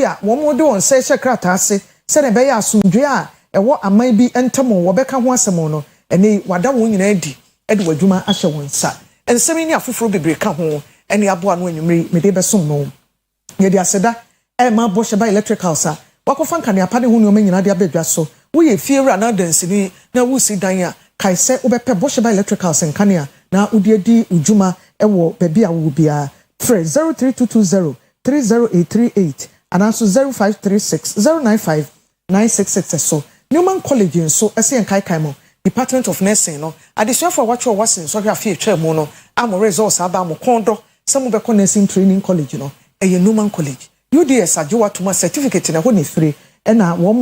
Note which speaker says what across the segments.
Speaker 1: a wo mo de won se hye krata ase se ne be ya asundwe a ewo aman bi entamo wo beka ho asemo no ene wada won nyina di e de wadwuma ahye won sa ensemi ni afoforo bebre ka ho ene aboa no anwumri me de besom no ye de aseda e ma bo hye ba electrical sa wakofa nka ne apade ho ne o manyina de abedwa so wo ye fiewura na dansini na wo si dan a kai se wo bepe bo hye ba electrical senkane a na udi di ujuma ewo baby a wo bia 03220 30838 and also 0536 095 966 so Newman College nso ese enkai mo Department of Nursing no adesua for watch wasin so hwe afie twa mu no am results aba mo kondo se mo be ko nursing training college no eye Newman College UDS ajowa tuma certificate na ho ne free na wo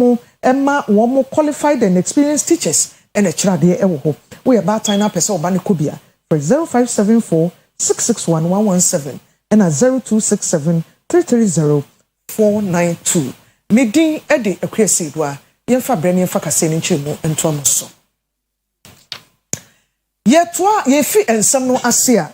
Speaker 1: mo qualified and experienced teachers and a chirade ewo ho we about time na person oba ne kobia for 0574 661 117 and 0267 330 492 Medin ede akwese do a yemfa brani yemfa kase ni nchemu ento amoso yetwa yefi ensam no ase a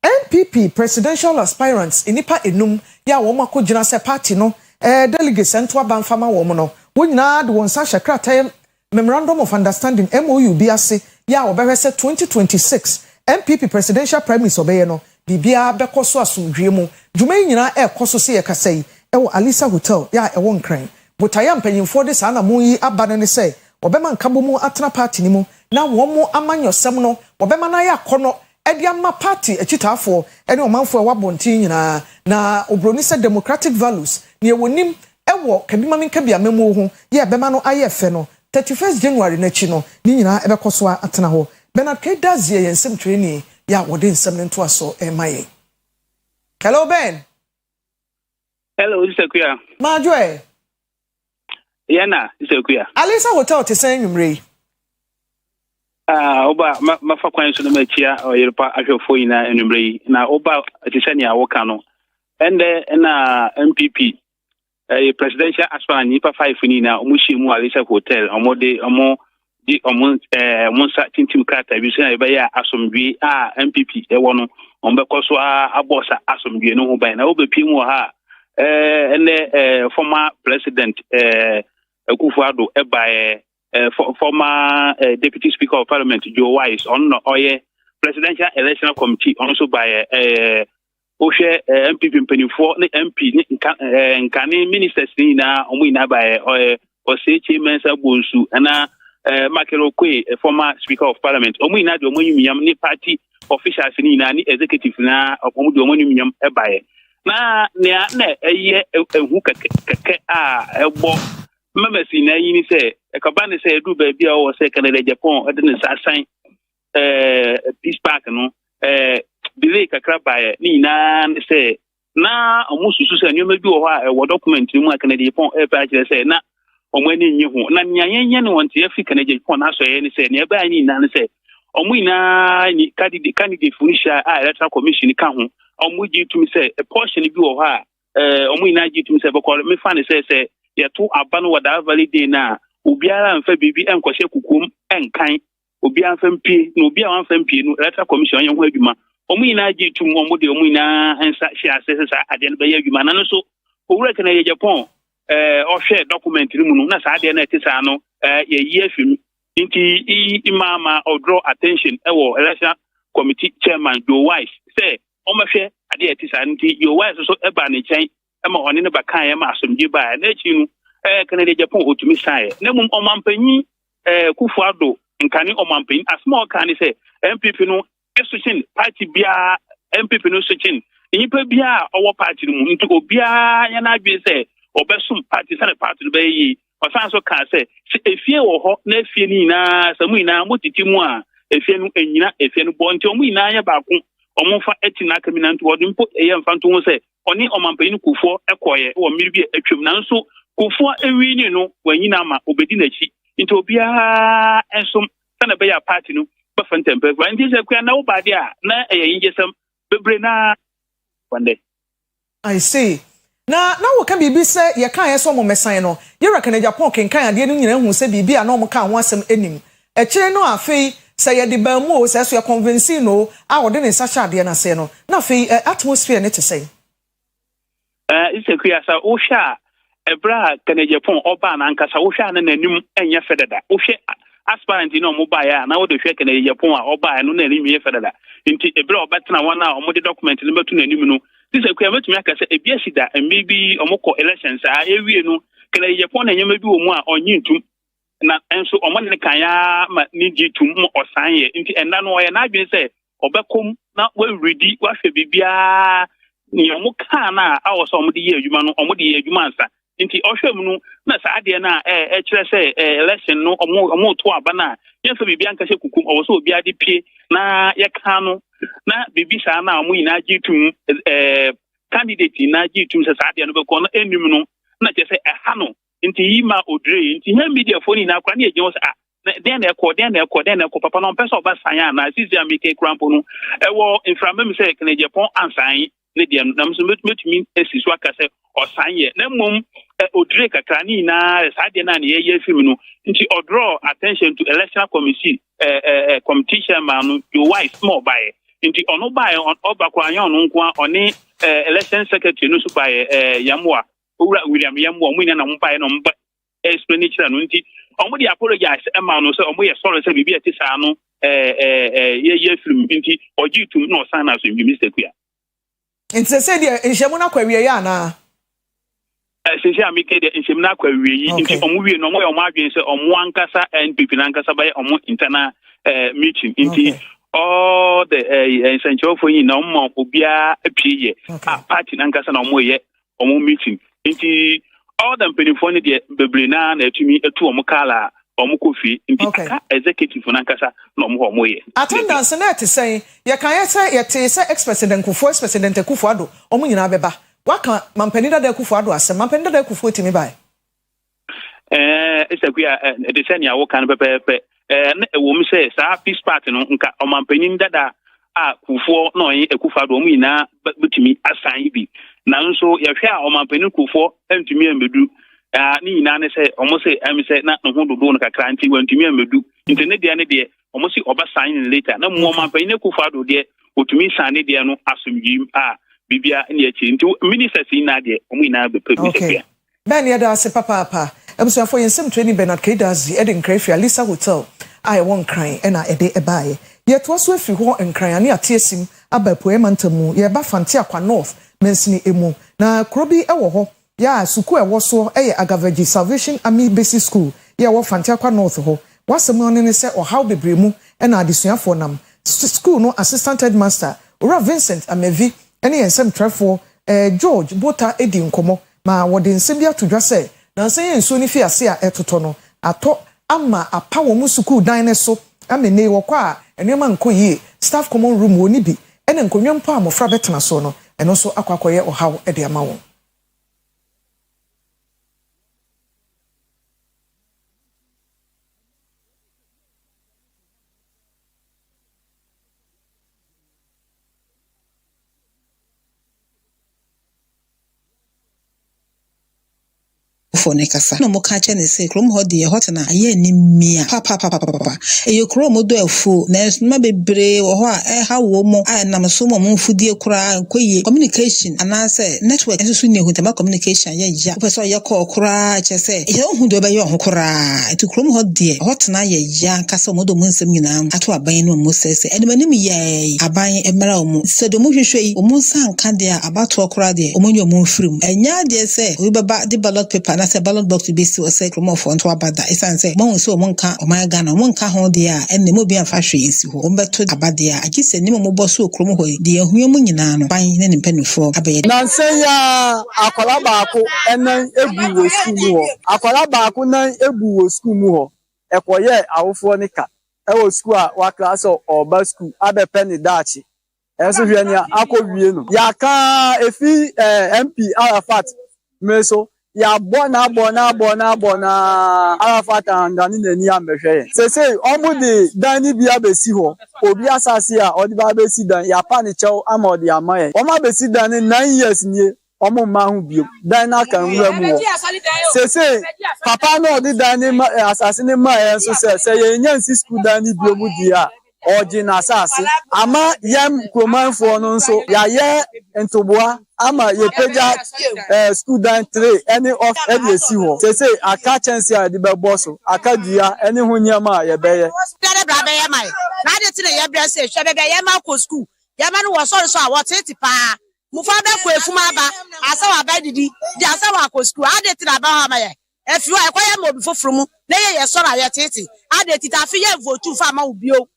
Speaker 1: NPP presidential aspirants inipa enum ya wo makogina se party no delegates ento abanfama wo no wonyina de won sa hyekrata memorandum of understanding MOU bi ase ya wo behwese 2026 NPP presidential primaries obeye no bibia bekoso asundwe mu dwuma nyina ekoso se yekasai ewo Alisa Hotel ya ewo nkran botaya mpanyimfo de sa na mu yi abane ne se obema nkabo mu atena party ni mu na wo mu amanyosem no obema na ya kono edi ama party echitafo eni omanfo wabonti nyina na obroni se democratic values ne wonim ewo kabima minka bia memu ho ye bema no ayefe no 31st January na chi no ni nyina ebekoso atena ho Bernard Kedazie yensem training ya wode nsem nto aso emaye. Hello Ben.
Speaker 2: Hello Isekuya.
Speaker 1: Majwe.
Speaker 2: Yana Isekuya.
Speaker 1: Alisa Hotel te sen nwumre.
Speaker 2: Oba mafa kwan so na machia Oyerepa ahwefo ina nwumre na oba te sen ya woka no. Ende na MPP presidential aspirant nipa 5 ni na omuhyimu Alisa Hotel omode di omonsa tintim krata bi so na be ya asomdwe a MPP ewo no ombekoso abosa asomdwe no ho ban na obepie mu ha former president Akufo-Addo former deputy speaker of parliament Joe Wise on oye presidential electoral committee also by Oshe MPP mpanifo ne MP nkane ministers ni na omu ina by Osechi Mensa Bonsu na Makelo Kwe former speaker of parliament omu ina de omu nyam ni party officials ni na ni executive na omu de omu nyam ebaye na eye ehu keke ebo memesi na yi ni se ekaba ne se edu ba bia o se Canada Japan ede ne sasan peace park no bile kakra bae ni na se na omususu se nyoma bi wo ha wo document mu a Canada Japan ba kire se na omani nyi ho na nyanyenye ne wonte Africa Canada Japan na so ye ni se ne ba ni na ne se omu ina ni candidate funisha electoral commission ka ho omu gi tumi se a portion bi wo ha omu ina gi tumi se bokọ me fa ne se yeto aba no wada validate na obiara mfa bibi enkohye kukum enkan obiara mfa mpie na obiara wanfa mpie no electoral commission ye ho adwuma omu ina gi tum omu de omu ina ensa hia se ade no be ya adwuma na no so owura kana ye Japan ohwe document ni mu no na sa ade na etisa no ye yefim inti imama or draw attention ewo election committee chairman Joe Wise say omahwe ade etisa nti Joe Wise so eba ne chen ema one ne baka ya ma asomdwe ba na chi nu Canada Japan otumi sai na mum omampanyi Akufo-Addo nkane omampanyi asmall kan say MPP no esochin party bia MPP no sochin nipa bia owo party no mu nti obia ya na adwe say obesum party sana party no bayi osan so kan say efie wo ho na efie ni na samu ina motiti mu a efie no enyina efie no bo nti omu ina ya ba ko omonfa etina kaminanto wodi mpo eye mfanto ho say oni omampanyi Kufo ekoye wo mmiri atwam nanso Kufo ewini no wanyina ma obedi nachi nti obia ensom sana be ya party no ba fantempe ba ndi se kwa na wo ba dia na eye yinjesam bebre na wande
Speaker 1: I see na wo ka bibi se ye kan ye so mo mesan no ye Canada Japan kenkan ade no nyina hu se bibi a na mo ka ho asem enim e kire no afei se ye de ba mu o se so ye convince no a wo de ne sa ade na se no na afei atmosphere ne te sei
Speaker 2: Isekuya sa o sha ebra Japan oba na nkasa wo hwa na nanim enye fedada wo hwe aspirant no mo ba ya na wo de hwe Japan a oba no na nanim ye fedada nti ebra obetena wana omo de document no betu nanim no sise kwa metumi aka se ebia sida maybe omoko elections a ewie no Japan na nyema bi wo mu a onyi ntum na enso omo ne kan ya ma ni gitum mo osanye nti enda no ye na adwen se obekom na we ready wa hwe bibia ni omo kan na awoso omo de ye adwuma no omo de ye adwuma ansa nti ohwem no na sa ade na kire se election no omo to aba na ye so bibia nka se kukum owo so obi ade pie na ye kan no na bibi sa na omo ina gitum candidate na gitum se sa ade no be ko no enim no na je se ha no nti yima odre nti ha media phone na akwa na ye wo sa den na ekọ papa no person ba san na sisi amike krampo no ewo inframem se Japan ansan ne dia na mso metumi esiso aka se osan ye na mom odre kakra ni na sade na ne ye film no nti draw attention to electoral committee competition man your wife small by nti ono by on obakwa anya no nko oni election secretary no so by Yamwa owura William Yamwa mu ina na mpa no mba explanation no nti omo di apologize ema no so omo ye sorry say bibi eti sa no ye film nti ojitum no san na so bi mistake ya
Speaker 1: nti se dia enhemu na kwawie ya na
Speaker 2: sisi amike de enhemu na kwawie yi nti omo wie no omo ye omo adwen se omo ankasa NPP na ankasa ba omo internal meeting nti all the essential for you na omo obia apue party na ankasa na omo ye omo meeting nti all the penifone de bebre na etumi etu omo kala omo kofi nti aka executive na nkasa na omo ye
Speaker 1: attendance na te say ye kan ye te say ex-president Akufo Addo omo nyina beba waka mampani da Akufo Addo asem mampani da Akufo timi bai
Speaker 2: esakuya de senia wo kan pepepe na ewo mi say sa peace party no nka omampani dada Akufo na oyin Akufo Addo omo nyina betumi asan bi na nso ya hwe a omampani Akufo antumi amedu ni nyina ne se omo se am se na ho dodo no kakra nti wantumi amedu internet dia ne de omo se oba sign later na mo omampani Akufo Addo de otumi sign ne de no asomdwim bibia ne achi nti ministers na de omo nyina be pebisepia
Speaker 1: ben ya da se papa so for yensem training Bernard Kedazi Eden Crafia Lisa Hotel I won crying na ede ebae yet was we fi ho enkran ne atiesim abapo emantamu ye ba fante akwa north mensini emu na krobi ewo ho ya suku ewo so Agavaji Salvation Army Basic School ye wo fante akwa north ho wasem no ne se ohaw bebremu na adesuafo nam school no assistant headmaster Ora Vincent Amevi ene yensem trefo George Bota edi nkomo ma wode nsem bia todwa se na se yenso ni fiase a etoto no ato ama apa wo mu school dan ne so amene wo kwa enema nkoyi staff common room woni bi ene nkonwempo amofra betena so no eno so akwakoye ohaw ede ama wo
Speaker 3: for nekasa no mo ka che ne se krom ho de hot na aye ni mia papa e krom do afu na ma bebre wo ho a ha wo mo a na so mo mfudie kura koye communication anase network enso ni ehutama communication ya ja person ye call kura che se e hu do be ye ho kura etu krom ho de hot na ye ja kasa mo do mo nsem nyina ato aban no mo sese ene manim ye aban emra mo se do mo hwehwe yi o mo san ka de abato kura de o mo nyo mo mfirim enya de se we baba the ballot paper na se ballot box be si o se krom of onto abada esan se mo so mo nka o man Ghana mo nka ho de a enne mo bi amfa hwe esi ho o mbeto abade a agise ni mo bo so krom ho de ehue mo nyina no ban ne ne mpanifo abaye
Speaker 4: nansen ya akola baako enan ebu wo school ho akola baako nan ebu wo school mu ho ekoye awofo ni ka e wo school a wa class o ba school abepe ni dachi enso hwe ni akowie no ya ka efi MP Arafat meso ya bona Arafat andani neni amehwe se omudi dani bia besi ho obi asase a odi ba besi dan ya pa ni chew amodi amaye o ma besi dan 9 years nie omo ma hu bio dan na kan wura mu se papa no odi dan ni asase ni ma enso se ye nyansi school dan ni bio mu dia ɔgye n'asase ama yɛm kuromanfoɔ no nso yɛayɛ ntoboa ama yɛpagya school dan 3 ɛne off ɛde esi hɔ sese aka kyɛnse a yɛde bɛbɔ so aka dua ɛne ho nneɛma a yɛbɛyɛ
Speaker 5: na de tene yɛbrɛ sɛ hwɛ bɛbɛ yɛma kɔ school yɛma no wɔ sɔre so a wɔtete paa mufa bɛkɔ efuma aba asa wa ba didi di asa wa kɔ school ade tene aba ha ma yɛ efi wa ɛkɔ yɛ ma obi foforo mu na yɛ sɔre a yɛtete ade tita afi yɛ vote fa ma obio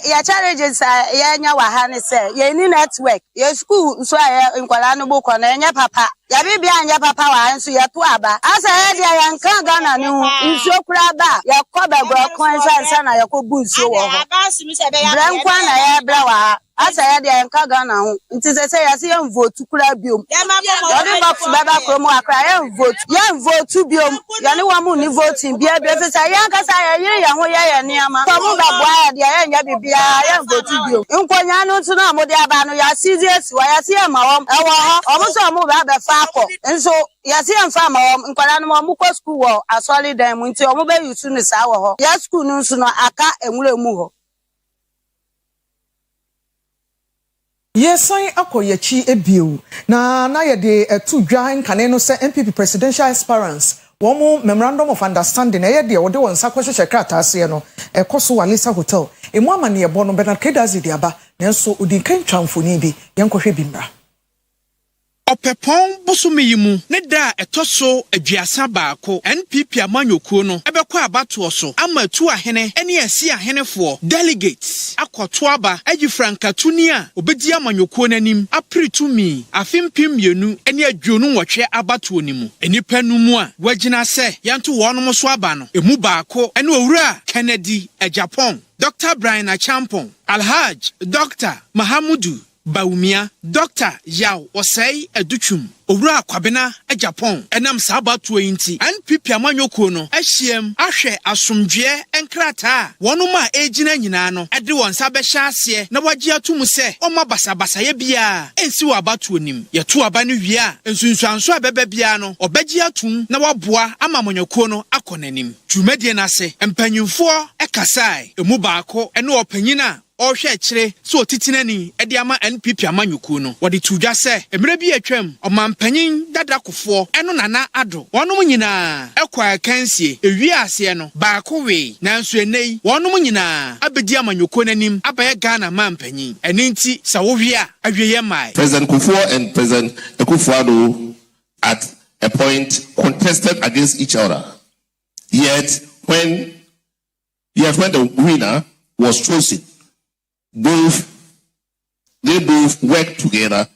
Speaker 5: ya challenges ya nya wa ha ne se ye ni network ye school so ya nkwala no boko na nya papa ya bibia anya papa wa nso ye to aba asa ya dia ya nka Ghana ne ho nso kura ba ya kɔ bagro kon sansa na ya kɔ bu nso wo ho brankwa na ya bra wa asa ya dia nka Ghana ho nti se ya se ya vote kura biom ya de box baba kromo akra ya vote biom ya ne wa mu ni voting bia bia se ya nka sa ya yire ya ho ya niama so mu ba boa ya dia nya bibia ya vote biom nkonya no nso na mo de aba no ya serious wa ya se ma wom e wo ho omo so mo ba be fa akọ nso ya se mfa ma wom nkwala no mo kɔ school wo asɔre dan mu nti omo be yusu ne sa wo ho ya school no nso no aka enwure mu ho
Speaker 1: Yesan akoyechi ebiewu na yede etu dwan kane no se MPP presidential aspirants womu memorandum of understanding na yede wode won sakwehwe krata ase no ekoso Walisa hotel emu amane ebo no Bernard Kedazi de aba nanso odi kan twamfoni bi yenkohwe bimra
Speaker 6: Opepon bosomi mu ne da etoso aduasa baako NPP amanyokuo no ebekọ abato so ama tu ahene ene asi ahenefo delegates akoto aba agi frankatuni a obedi amanyokuo nanim apritumi afimpim mienu ene adwonu nwɔtwe abato nimu enipa numu a wagina se yanto wonom so aba no emu baako ene owura Kennedy Japan Dr. Brian Achampon Alhaj Dr. Mahamudu Baumia, Dr. Yao Osei Educhum, Owura Kwabena Japan, enam sabatu inti, NPP amanyoko no, HCM, Ashe Asumdwe Enkrata, Wanuma ejina nyina no, ede won sabehya ase, na wagye atumu se, oma basabasa ye bia, ensi wa abatu onim, yetu aba no wie a, ensunsuanso abebe bia no, obegye atum na waboa ama amanyoko no akonanim. Dwumadie na se, empanyimfo ekasai, emu baako, ene opanyina Ohwe kire so titinani ede ama NPP amanyuku no wode tudwa se emre bi atwam omampanyin dadakofo eno nana ado wonom nyina ekwa kansie ewi ase no baako we nanso enei wonom nyina abedi amanyuku nanim abaye Ghana mampanyin eninti sawohwe a aweye mai
Speaker 7: President Kufuor and President Akufo-Addo at a point contested against each other, yet when the winner was chosen, they both worked together,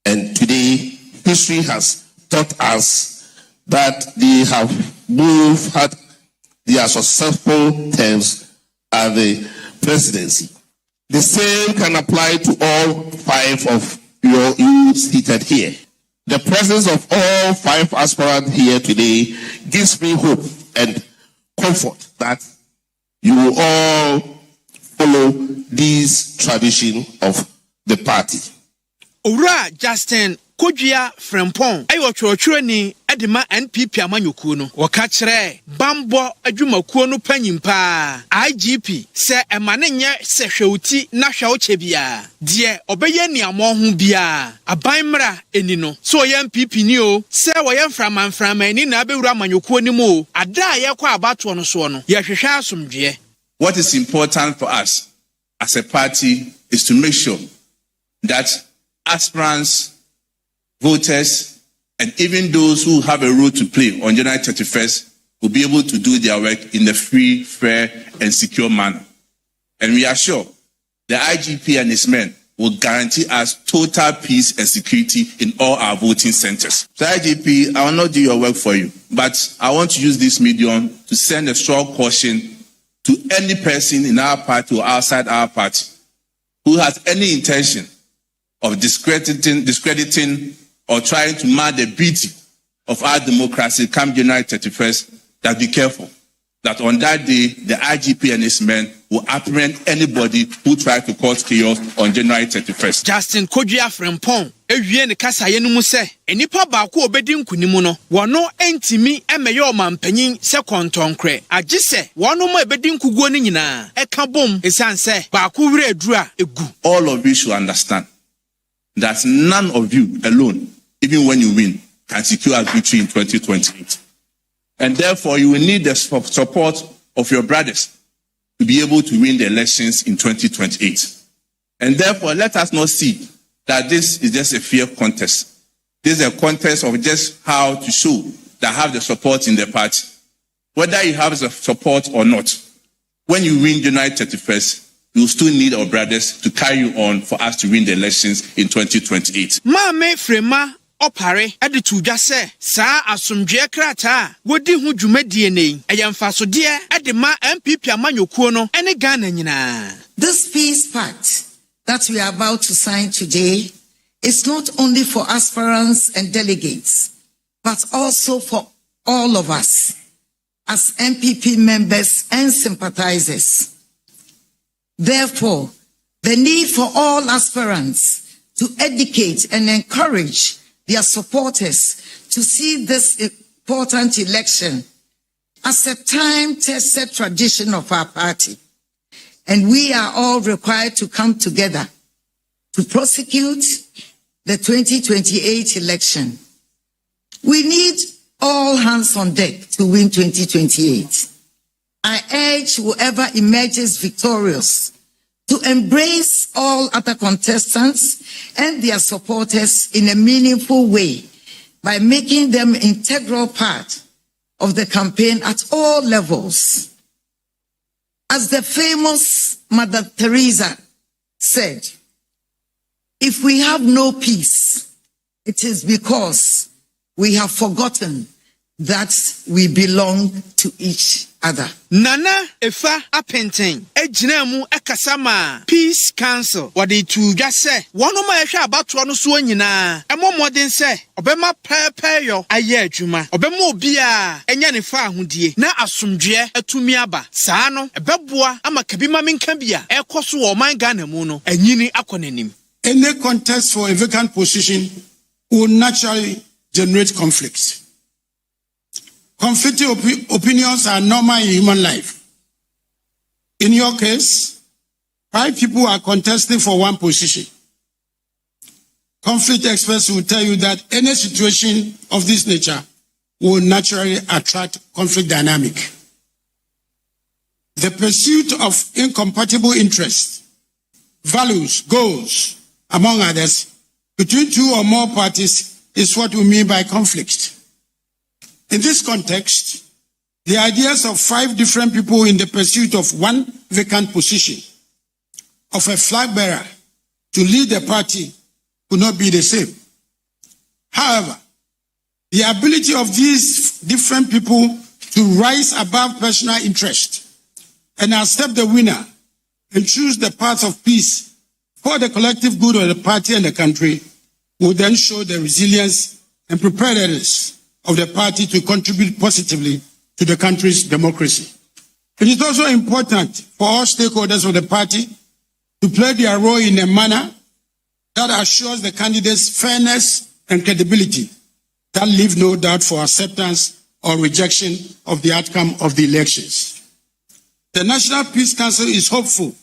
Speaker 7: and today history has taught us that they have both had their successful terms at the presidency. The same can apply to all 5 of you seated here. The presence of all 5 aspirants here today gives me hope and comfort that you will all follow this tradition of the party.
Speaker 6: Owura Justin Kodua Frempong ayo twotwoni edema NPP amanyuku no waka kire bambo adwumakuo no panyimpa IGP se emane nye se hwewuti na hwewche bia de obeye niamo ho bia abanmra eni no so ye NPP ni o se wo ye mframanframa ni na abewura amanyuku ni mo ada ye kwa abato no so no ye hwehwe asomdwe.
Speaker 8: What is important for us as a party is to make sure that aspirants, voters, and even those who have a role to play on January 31st will be able to do their work in a free, fair, and secure manner. And we are sure the IGP and his men will guarantee us total peace and security in all our voting centers. So IGP, I will not do your work for you, but I want to use this medium to send a strong caution to any person in our party or outside our party who has any intention of discrediting or trying to mar the beauty of our democracy come January 31st, that be careful. that on that day, the IGP and his men will apprehend anybody who tried to cause chaos on January 31st.
Speaker 6: Justin Kodria Frempong, ewie ne kasaye no mu se, enipa baako obedi nkunimu no, wono entimi emeye omampanyin se kontonkre. Agye se, wono mo ebedi nkuguo ne nyina, eka bom esan se, baako wure aduru a egu.
Speaker 8: All of you should understand that none of you alone, even when you win, can secure a victory in 2028. And therefore, you will need the support of your brothers to be able to win the elections in 2028. And therefore, let us not see that this is just a fair contest. This is a contest of just how to show that have the support in the party. Whether you have the support or not, when you win January 31st, you will still need our brothers to carry you on for us to win the elections in 2028.
Speaker 6: Mame Frema Opare editudwa se saa asomdwe krata wodi hu dwumadie nei eyemfaso de edema MPP amanyokuo no ene Ghana nyina.
Speaker 9: This peace pact that we are about to sign today is not only for aspirants and delegates, but also for all of us as MPP members and sympathizers. Therefore, the need for all aspirants to educate and encourage their supporters to see this important election as a time-tested tradition of our party. And we are all required to come together to prosecute the 2028 election. We need all hands on deck to win 2028. I urge whoever emerges victorious to embrace all other contestants and their supporters in a meaningful way by making them an integral part of the campaign at all levels. As the famous Mother Teresa said, if we have no peace, it is because we have forgotten that we belong to each other.
Speaker 6: Nana Efa Apenten ejinamu ekasama Peace Council wadi tudwa se wono ma ehwe abato no so nyina emo modern se obema pepe yo aye adwuma obema obi a enya ne fa ahodie na asomdwe atumi aba saa no ebeboa ama kabima menka bia ekoso wo man Ghana mu no anyini akonanim.
Speaker 10: Any contest for a vacant position will naturally generate conflicts. Conflicting opinions are normal in human life. In your case, 5 people are contesting for one position. Conflict experts will tell you that any situation of this nature will naturally attract conflict dynamic. The pursuit of incompatible interests, values, goals, among others, between 2 or more parties is what we mean by conflict. In this context, the ideas of 5 different people in the pursuit of one vacant position of a flag bearer to lead the party could not be the same. However, the ability of these different people to rise above personal interest and accept the winner and choose the path of peace for the collective good of the party and the country will then show the resilience and preparedness of the party to contribute positively to the country's democracy. It is also important for all stakeholders of the party to play their role in a manner that assures the candidates fairness and credibility that leave no doubt for acceptance or rejection of the outcome of the elections. The National Peace Council is hopeful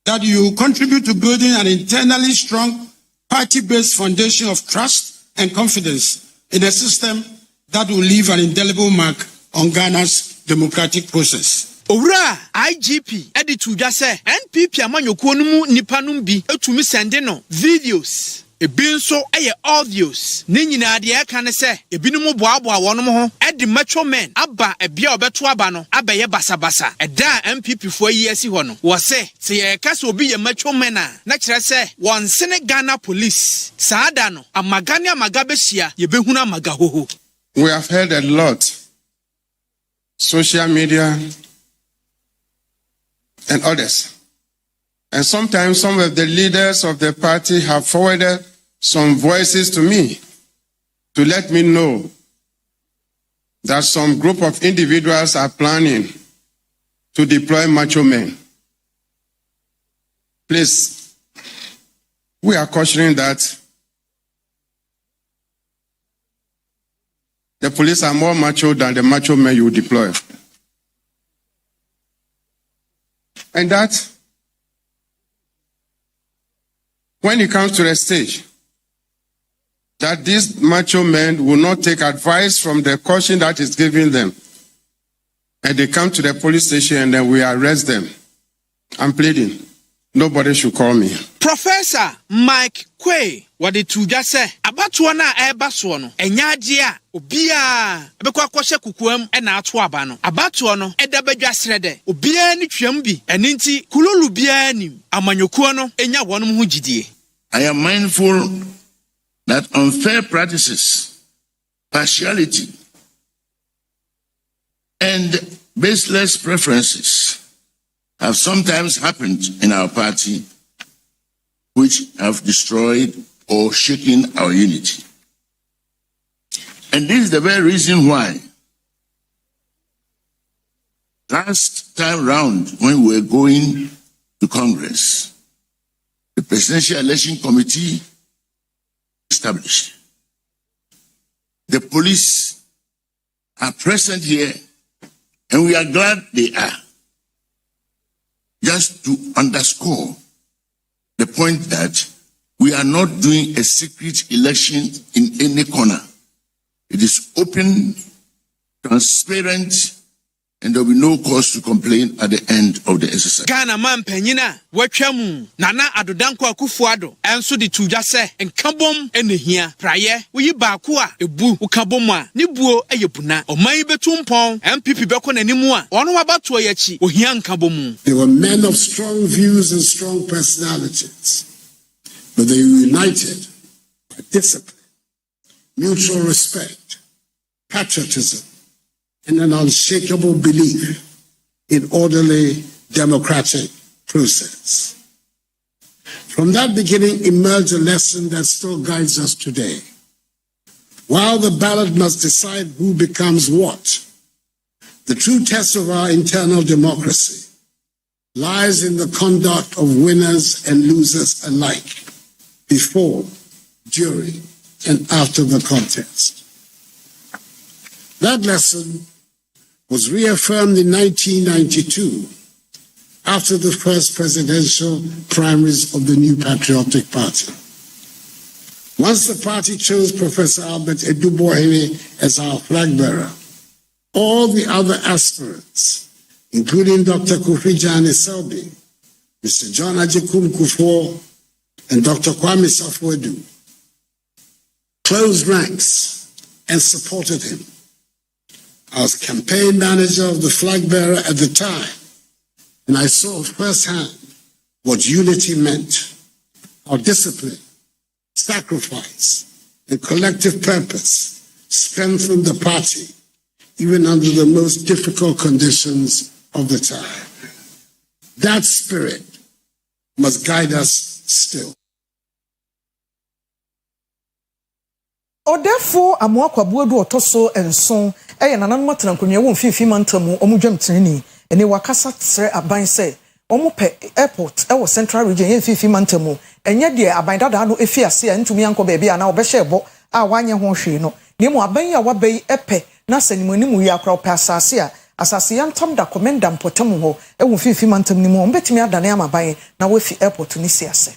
Speaker 10: that you will contribute to building an internally strong party-based foundation of trust and confidence in a system that will leave an indelible mark on Ghana's democratic process.
Speaker 6: Owura IGP editudwa se NPP amanyokuo no mu nipa no bi etumi sende no videos ebi nso eye audios ne nyina de aka ne se ebi no mu boaboa wonom ho edi macho men aba ebia obeto aba no abeye basabasa eda MPP fo yi asi ho no wo se ye kasa obi ye macho men na kire se won sene Ghana police saada no amagane amaga behia ye behuna amaga hoho.
Speaker 11: We have heard a lot, social media and others. And sometimes some of the leaders of the party have forwarded some voices to me to let me know that some group of individuals are planning to deploy macho men. Please, we are cautioning that the police are more macho than the macho men you deploy. And that when it comes to the stage, that these macho men will not take advice from the caution that is given them. And they come to the police station and then we arrest them. I'm pleading. Nobody should call me.
Speaker 6: Professor Mike Kwe, what did you just say? About one Ebaswano, and Yadia, Ubia, Abekwa Kukuem, and Atwabano. About one, Edabeja Srede, Ubia Nichumbi, and Ninti, Kululubianim, Amanyokuano, and Yawanum Hujidi.
Speaker 7: I am mindful that unfair practices, partiality, and baseless preferences have sometimes happened in our party, which have destroyed or shaken our unity. And this is the very reason why last time round, when we were going to Congress, the Presidential Election Committee established. The police are present here, and we are glad they are. Just to underscore the point that we are not doing a secret election in any corner. It is open, transparent, and there will be no cause to complain at the end of the exercise.
Speaker 6: Ghana man penyina watwamu nana adodanko akufuado enso de tuja se nkabom enehia praye wo baako a ebu ukabom a ne buo eyebuna oman betumpon MPP beko nanimu a ono wabato yachi ohia nkabom.
Speaker 10: They were men of strong views and strong personalities, but they were united by discipline, mutual respect, patriotism, and an unshakable belief in orderly democratic process. From that beginning emerged a lesson that still guides us today. While the ballot must decide who becomes what, the true test of our internal democracy lies in the conduct of winners and losers alike, before, during, and after the contest. That lesson was reaffirmed in 1992 after the first presidential primaries of the New Patriotic Party. Once the party chose Professor Albert Eduboahene as our flag bearer, all the other aspirants, including Dr. Kofi Jane Selby, Mr. John Ajekum Kufuor, and Dr. Kwame Safo-Edu, closed ranks and supported him. I was campaign manager of the flag bearer at the time, and I saw firsthand what unity meant, how discipline, sacrifice, and collective purpose strengthened the party, even under the most difficult conditions of the time. That spirit must guide us still.
Speaker 1: Odefo amoakwa buodu otoso enson nananom atrankonwa wo mfifi mantamu omudwam tinini ene wakasa tsere aban se omupe airport central region mfifi mantamu enye de aban dada no efiase ntumi anko ba bia na obehye bo a wanye ho hwe no nemu aban ya wabai epe na sanimonimu ya akra ope asase yantam da komenda mpotamu ho mfifi mantamu ni mu ombetimi adane amaban na wafi airport ni siase.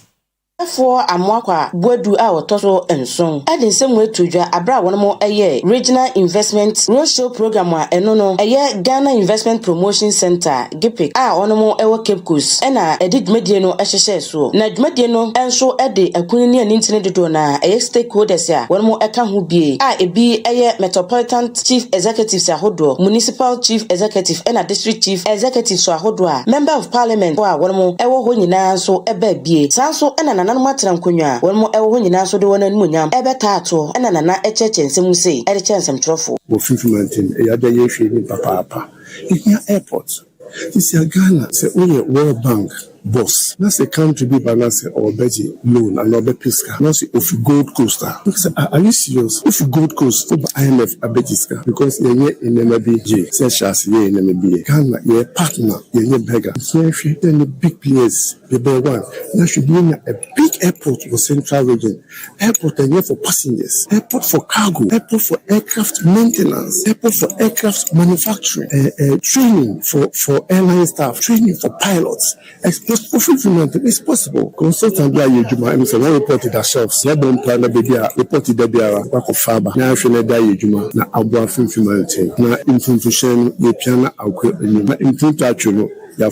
Speaker 12: For Amwakwa Bodu our total and song. Add in some way to Ja Abra one more a year. Regional Investment Roadshow Program enono a year Ghana Investment Promotion Center GIPIC onomo ewo Cape Coast ena edit mediano ehhehye so. Na mediano enso ede akunini an internet do na stakeholders ya one more eka ho bie ebi eye Metropolitan Chief Executive ahodo, Municipal Chief Executive ena District Chief Executive so ahodo Member of Parliament one more ewo ho nyina so eba bie sanso ena nanu matrankonwa won mo ewo nyina so de wona nmunyam ebetaato ena nana echechensem sei ere chensem trofo
Speaker 13: wo fifimantin eyada ye hwe ni papa ihia airport this is Ghana say World Bank boss. That's a country be balance or budget loan and not be pisca. Now see if you Gold Coast. Are you serious? If you Gold Coast, IMF a bejiska because in MBJ, such ye in MBA. Ghana, ye partner, ye beggar. So if you then the big players, the big one, there should be a big airport for Central Region. Airport for passengers, airport for cargo, airport for aircraft maintenance, airport for aircraft manufacturing, training for airline staff, training for pilots. Fulfillment is possible. Consultant by Yujuma, and so I reported ourselves. Yeah, don't plan a baby, reported the Biara, back of Faba. Now, if you know Yujuma, now I'll go fulfillment. Now, information, you can, I'll go into touch, you know.
Speaker 12: And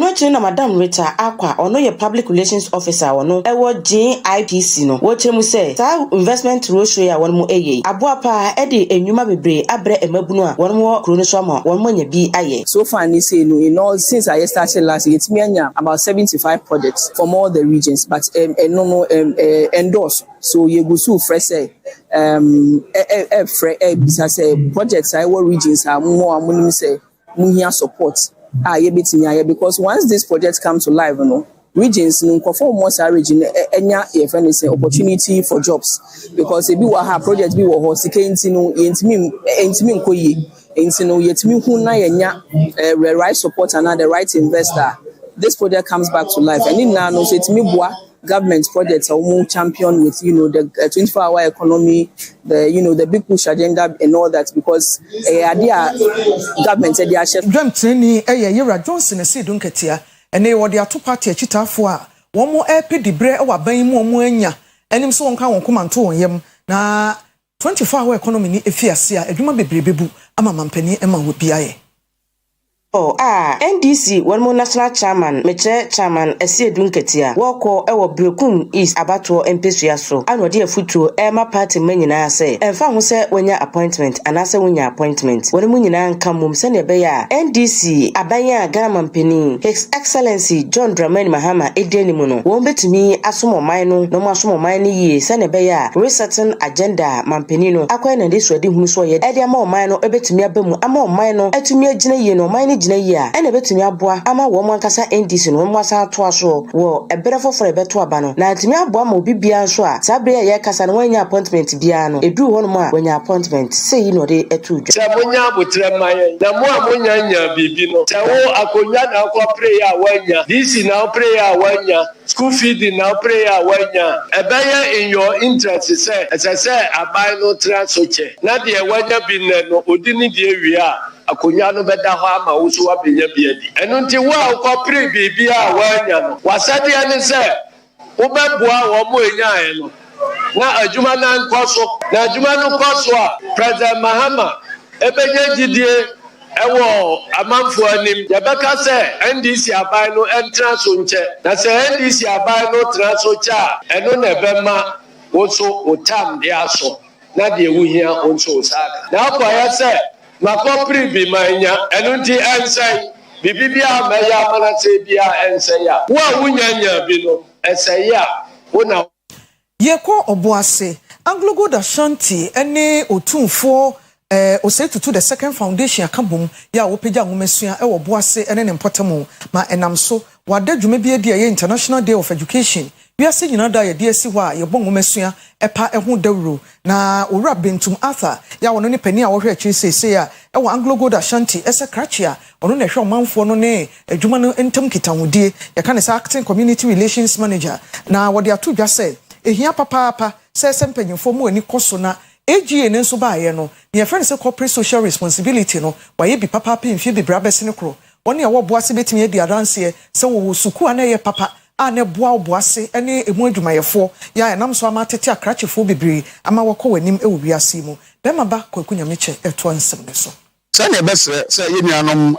Speaker 12: watching Madam Rita Aqua or no your public relations officer or no JIPC no what you say investment roadshow one more Abuapa Eddie and Yuma Bebre Abre Emabunua one more Chronosoma one more be aye.
Speaker 14: So far no since I started last year it's me about 75 projects from all the regions but endorse so you go so fresh say projects I will regions are more money say Muhia support because once this project comes to life, regions perform more region opportunity for jobs because if you have project be right support and the right investor, this project comes back to life and in now government projects are more champion with the 24-hour economy, the big push agenda and all that because government said they are chef.
Speaker 1: Drum training Yera Johnson said Dunketia and they were the two party chita for one more epi de bre or bay more moenya and him so on come and to him na 24-hour economy if you see a duma be brebu ama mampeni ema would be aye.
Speaker 12: NDC one more national chairman meche chairman Esie Dunketia woko ewo Brekum East abato empesua so ano de afutuo ema party manyina se emfa ho se wanya appointment anase wanya appointment woni munyina nka mum se ne be ya NDC abanya Ghana mampeni His Excellency John Dramani Mahama edeni mu no won betumi asomoman no no asomoman ni yi se ne be ya resetting agenda mampeni no akwa na de so de hunu so ye e de ama oman no ebetumi abamu ama oman no atumi agina yi no oman jina ya ene betumi aboa ama wo mo ankasa NDC no mo asa to aso wo ebere foforo ebeto aba no na atumi aboa ma obi bia so a sabre ya kasa no wanya appointment bia no edu ho no ma wanya appointment say yi no de etu dwa
Speaker 15: se monya abotre mayen na mo amonya nya bibi no se wo akonya na akwa prayer wanya DC na prayer wanya school feeding na prayer wanya ebeye in your interest say abai no transoche na de wanya bi no odini de ewia akonya no beda ho ama wo so abenya biadi eno nti wo akopre bibia wanya no wasade ane se wo beboa wo mo enya no na adwuma na nkoso na adwuma no nkoso a President Mahama ebenya gidie ewo amanfo anim yebeka se NDC abai no entra so nche na se NDC abai no tra so cha eno na ebema wo so otam de aso na de wuhia onso saka na akoya se makopri bi manya enunti ensai bibibia meya manase bia ensai ya wo wunyanya bi no ensai ya wona
Speaker 1: yeko oboase Anglo Gold Ashanti ene otumfo osetutu the second foundation akabom ya wopeja nwomesua e wo boase ene ne mpotamo ma enam so wada dwuma bi edi ye International Day of Education wiase nyina da ye de asi ho a ye bo nwomesua epa eho dawro na owura bentum Arthur ya wono ne pani a wo hwe akyi sese a e wo Anglo Gold Ashanti ese krachia ono na hwe omanfo no ne adwuma no entam kitahudie ye ka ne sa acting community relations manager na wo de ato dwa se ehia papa se sempanyimfo mu ani koso na AGA nenso ba ye no ne friend say corporate social responsibility no waye bi papa mfie bi brabese ne kro woni a wo boase betimi edi adanse se wo suku ana ye papa ane boase ene emu adwumayefo ya enam so ama tete akrachefo bebre ama wokọ wanim ewo wiase mu bema ba kwakunya meche eto nsem ne so
Speaker 16: Sanya besre say yenuanom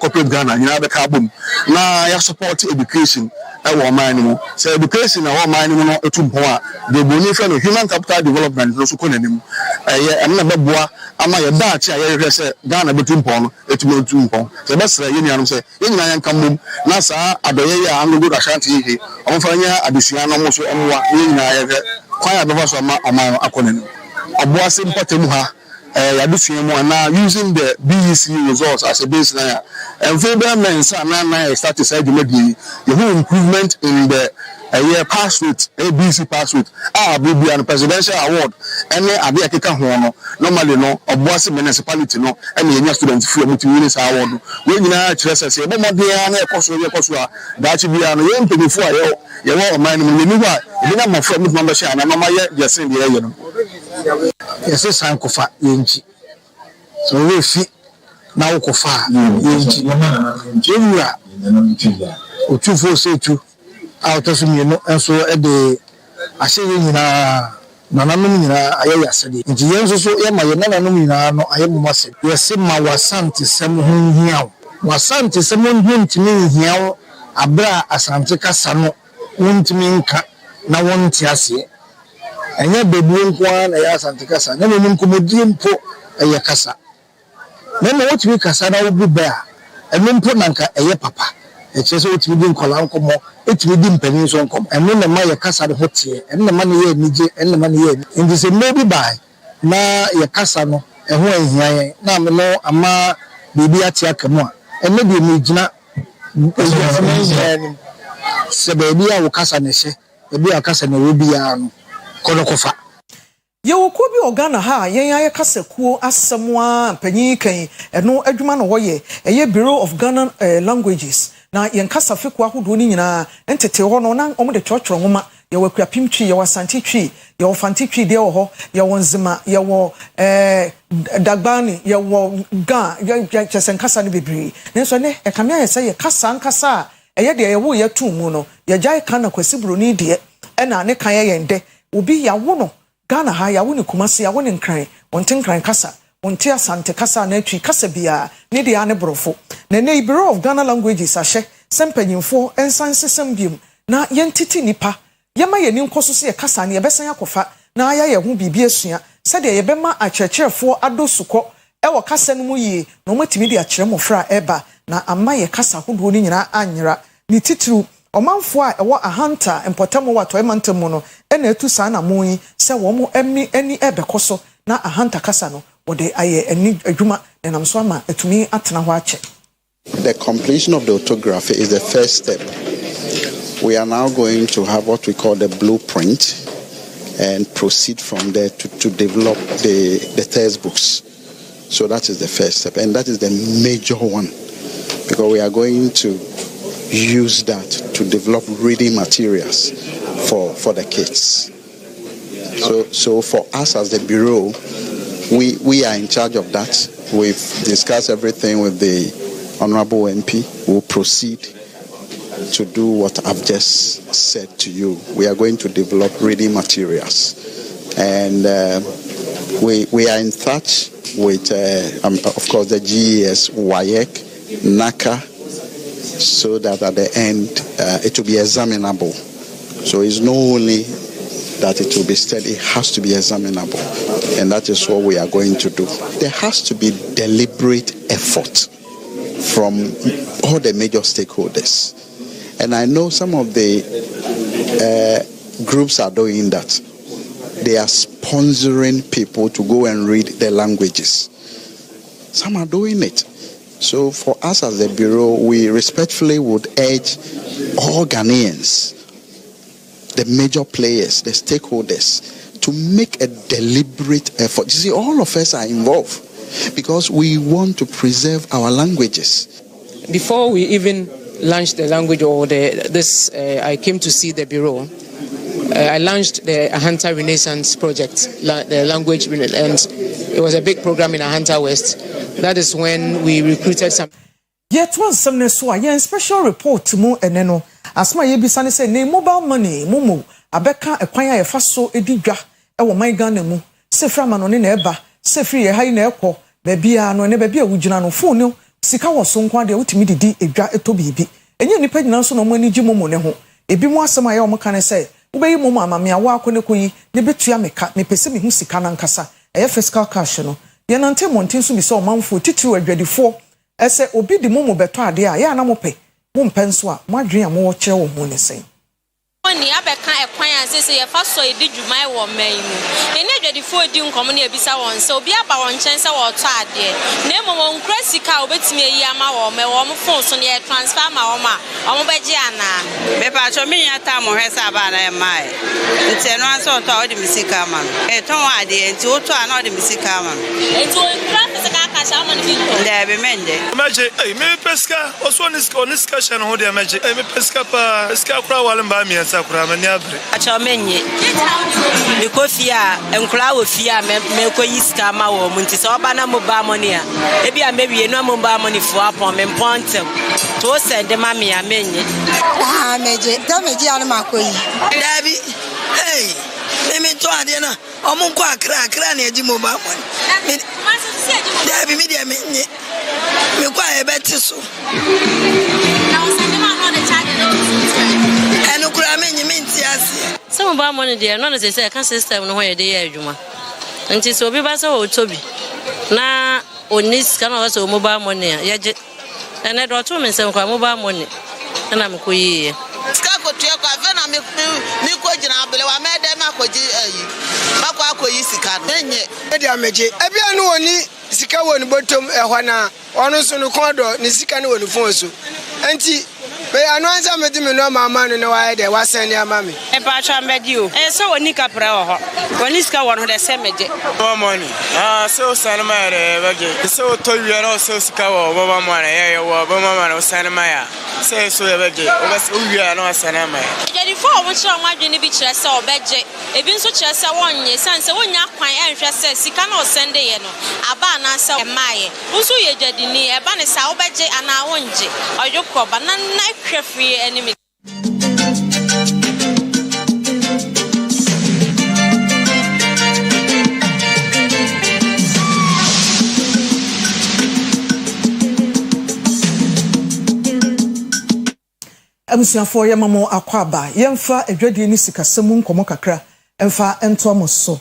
Speaker 16: corporate Ghana nyina be ka bom na ya support education e man mu say education na man mu no etumpo a de boni fe no human capital development no so konanim na beboa ama ye dachi a ye hwe say Ghana betumpo no etumpo say besre yenuanom say yenyina yanka mom na saa adoye ya Anglo Gold Ashanti ihe omfanya adesua no mo so emwa yenyina ye hwe kwaya beba so ama akonanim oboase mpotemu ha using the BEC results as a baseline. And for them, start to say the whole improvement in the pass rate, ABC pass rate, be an presidential award, and I can normally no, or was municipality no, and the student free multi-units award. When you know, say, but my dear, that should be an young before you want mine, you know, my friend membership, and I'm just saying the air. Yes, it's Sankofa, Yanchi. So we see now Kofa, Yanchi, Utu say to out of me, and so at the I say, Nanamina, I said, in the end, so Emma, you never know me now, I am must. You are saying my Wasanti, someone here. Wasanti, someone whom to me here, Abra, Asanteka Sano, won't mean na one tiasi. And yet, baby, one, I asked Anticasa, never mean comedian po a casa. Then what we Casada will be there, and then put Nanka a papa. It's just what we didn't call Uncle Mo, it within pennies on come, and when the Maya Casa hot here, and the money here, and the money here. And this is maybe by na your Casano, and when here, now me know a ma baby at Yakamo, and maybe me Jina Sebia will Casanese, the Bia Casan will be Konokofa.
Speaker 1: Yo kobi organa ha yen ya kasekuo asemwa panyi kan eno adwuma no woye eye Bureau of Ghana Languages na yen kasafeku ahodo ni nyina entete ho no na omo de twotworo nwoma ye wakua pimtwi ye wasanti twi ye ofanti twi de wo ho ye wonzima ye wo dagbani ye wo ga ye chesen kasa ne bebre nenso ne e kamia ye se ye kasa nkasa eye de ye wo ye tumu no ye jai kana kwasibro ni de e na ne kan ye yende obi ya wo no Ghana ha ya woni kumase ya woni nkran wonte nkran kasa wonte asante kasa na atwi kasa bia ne de ane brofo na ne Bureau of Ghana Languages ahye sempanyimfo ensan sesem biem na yentiti nipa yema ye ni nkoso se kasa ne yebesan yakofa na aya ye ho bibia asua se de yebema akyerkyerefo adosuko ewo kasa no mu yie na omatimi de akyere mofra eba na ama ye kasa hodo ni nyina anyera ni titru omanfo a ewo ahanta empotamo wato emantemo no ena etu sa na moyi se wo mo emi ani ebekoso na ahanta kasa no wode aye ani adwuma na namso ama etumi atena ho ache.
Speaker 17: The completion of the orthography is the first step. We are now going to have what we call the blueprint and proceed from there to develop the textbooks. So that is the first step, and that is the major one, because we are going to use that to develop reading materials for the kids. So for us as the Bureau, we are in charge of that. We've discussed everything with the Honorable MP. We'll proceed to do what I've just said to you. We are going to develop reading materials. And we are in touch with, of course, the GES, WAEC, NACA, so that at the end it will be examinable. So it's not only that it will be studied, it has to be examinable. And that is what we are going to do. There has to be deliberate effort from all the major stakeholders. And I know some of the groups are doing that. They are sponsoring people to go and read the languages. Some are doing it. So for us as the Bureau, we respectfully would urge all Ghanaians, the major players, the stakeholders, to make a deliberate effort. You see, all of us are involved because we want to preserve our languages.
Speaker 18: Before we even launched the language or I came to see the Bureau. I launched the Ahanta Renaissance Project, the language, and it was a big program in Ahanta West. That is when we recruited some.
Speaker 1: Yet one some so a special report to mo eneno. Asma ye bisane say ne mobile money mumu abeka ekwan ya fa so edidwa e wo man Ghana mu. Se fra ma no ne na eba, se fri ye hai na ekọ, ba bia no ne ba bia wugina no phone no sika wo so nkwa de utimi didi edwa eto bibi. Enye nipa nyina so no mo ani gimu mo ne ho. Ebi mo asema ya wo kan say ubeyi mo amamia wa akone koyi ne betua meka me pese me hu sika na nkasa eye fiscal cash no ye nante montin so bi so manfo titiri adwadifo ese obi di mo beto ade a ye ana mo pe mo mpenso a mo adwen a mo wo kire wo ho ne sen
Speaker 19: Oni abeka ekwan ansese ye fa so edi dwuma e wo man mu. Ene adwadifo edi nkomo na ebisa won se obi aba won chen se wo to ade. Na emo won kura sika obetimi eyi ama wo me wo mo phone so na transfer ma wo ma. Omo beji ana.
Speaker 20: Me pa cho me ya ta mo hwesa aba na e mai. Nti no anso to odi misika ma. E ton ade nti o to ana odi misika ma.
Speaker 19: Enti o kura sika ka sha mo ni ko.
Speaker 20: Da be mende.
Speaker 21: Meje me pesca oso niska sha no ho de meje. Me pesca pa ska kura wale mba mi ansa kura ma ni abre.
Speaker 20: Acho menye. Me ko fia enkura wo fia me ko yiska ma wo mu nti so oba na mo ba money a. E bia me wie no mo ba money fo apon me pontem. To send ma me a menye.
Speaker 22: Ah meje, do meje anu makoyi.
Speaker 20: Dabi. Hey. Me to ade na. Omo ko akra na eji mo ba money. Dabi me dia menye. Me kwa e beti so.
Speaker 19: Na o send ma no de charge no.
Speaker 20: Enu kura menye minti ase.
Speaker 19: Some ba money there no say can system no ho ye dey adwuma. Nti so obi ba say o tobi. Na onis kana wa say o mobile money ya je. Ene do to me say kwa mobile money. Na me ko yi.
Speaker 22: Ska ko tue kwa ve na me ko gina abele wa me dem akoji ayi. Makwa akoyi sika no. Enye.
Speaker 23: E dia meje. E bia no oni sika woni botom ehwa na ono so no kodo ni sika no woni fon so. Enti be anu ansa medi me no mama no na wa de wa sen ya mami.
Speaker 20: E pa twa medi o. E so woni kapra wo ho. Woni sika won ho de se meje.
Speaker 21: Mo money. So san ma re beje. So to wi na so sika wo baba mo na ye wo baba mo na san ma ya. Say so ye beje. O bes o wi na san ma ya.
Speaker 19: Jadi fo o mo chira mo adwene bi kire se o beje. Ebi nso kire se wonye san se wonya kwan enhwe se sika na o sende ye no. Aba na se emaye. Nso ye jadi ni eba ne sa o beje ana wonje. Oyoko ba na free enemy.
Speaker 1: Abusiafo ye mamo akwaba yemfa adwade ni sikasemu nkomo kakra emfa ento amoso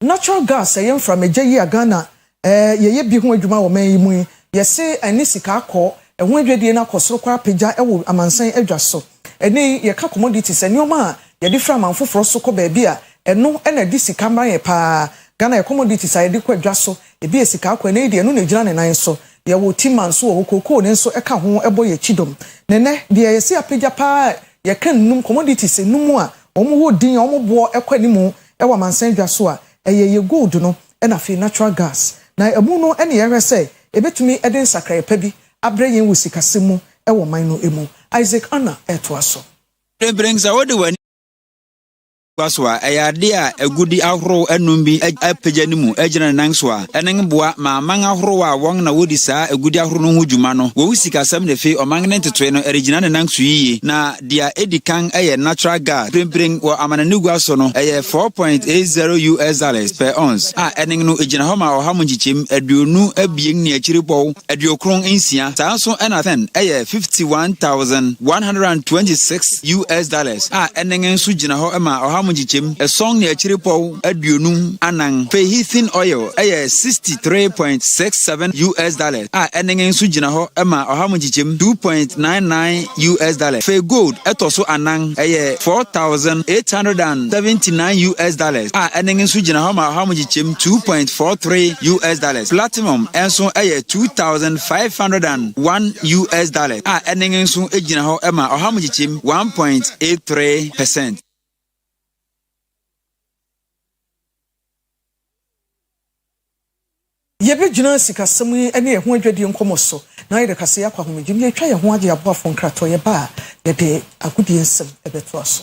Speaker 1: natural gas yemfra meje yi agana ye bi ho adwuma wo man yi mu yese ani sika akọ ehun adwade na akosoro kwa pagya ewo amansan adwaso eni ye ka commodities enioma ye di fra manfoforo so ko ba bia eno na di sika mra ye pa Ghana ye commodities ye di kwa adwaso ebi ye sika akọ na di eno na gina ne nan so ye wo timan so wo kokoo ne so eka ho ebo ye chidom nene de ye se apagya pa ye kan num commodities num a omo wo din omo bo ekwanimu ewa mansan dwaso a ye gold no na fi natural gas na emu no ene ye hwese ebetumi eden sakra pa bi abrayen wo sikasemu ewo man no emu Isaac Anna etoaso
Speaker 24: brings a wode wani Baswa ayade a agudi ahoro anum bi apagya ni mu agina nan so a enen boa ma man ahoro a won na wodi saa agudi ahoro no ho dwuma no wo sikasam ne fe oman ne tetoe no origina ne nan so yiye na dia edikan aye natural gas bring wo amanani guaso no aye $4.80 per ounce a enen no agina ho ma oha munchichem aduonu abien ne akiri bow aduokron insia saa so enathen aye $51,126 a enen so gina ho ma Mujichem, a song near Chiripo, Aduonu, Anang, Fehithin oil, $60.67 ending in Sujinaho, Emma, or Hamujichem, $2.99 Fe gold, Etoso Anang, $4,879 ending in Sujinahoma, Hamujichem, $2.43 Platinum, and so $2,501 ending in Sujinaho, Emma, or Hamujichem, 1.83%.
Speaker 1: Yebe jina sikasemu ene ehun adwade nkomoso na yede kase yakwa homegim ye twa ye ho age aboafo nkrato ye ba ye de agudi ensem ebeto aso